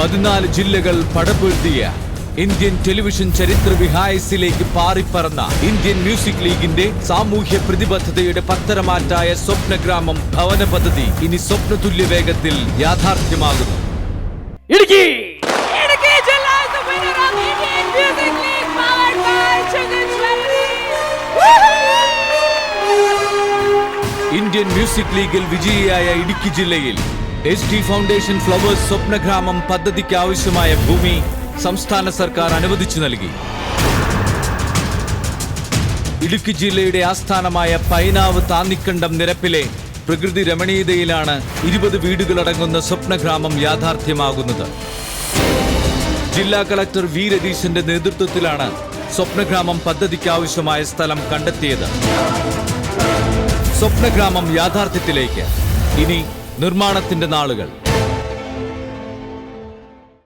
14 ജില്ലകൾ പടപൊരുതിയ Indian television ചരിത്ര വിഹായസിലേക്ക് പാറിപ്പറന്ന Indian music ലീഗിന്റെ സാമൂഹ്യ പ്രതിബദ്ധതയുടെ പത്തരമാറ്റായ സ്വപ്നഗ്രാമം ഭവന പദ്ധതി ഇനി സ്വപ്നതുല്യ വേഗത്തിൽ യാഥാർത്ഥ്യമാകുന്നു. Idukki Jilla is the winner of Indian Music League powered by Chicken Jewelry. Indian music ലീഗിൽ വിജയിയായ ഇടുക്കി ജില്ലയിൽ ST ഫൗണ്ടേഷൻ ഫ്ലവേഴ്സ് സ്വപ്നഗ്രാമം പദ്ധതിക്ക് ആവശ്യമായ ഭൂമി സംസ്ഥാന സർക്കാർ അനുവദിച്ചു നൽകി. ഇടുക്കി ജില്ലയുടെ ആസ്ഥാനമായ പൈനാവ് താന്നിക്കണ്ടം നിരപ്പിലെ പ്രകൃതി രമണീയതയിലാണ് 20 വീടുകളടങ്ങുന്ന സ്വപ്നഗ്രാമം യാഥാർത്ഥ്യമാകുന്നത്. ജില്ലാ കളക്ടർ വി രതീശന്റെ നേതൃത്വത്തിലാണ് സ്വപ്നഗ്രാമം പദ്ധതിക്ക് ആവശ്യമായ സ്ഥലം കണ്ടെത്തിയത്. സ്വപ്നഗ്രാമം യാഥാർത്ഥ്യത്തിലേക്ക് ഇനി നിർമ്മാണത്തിന്റെ നാളുകൾ.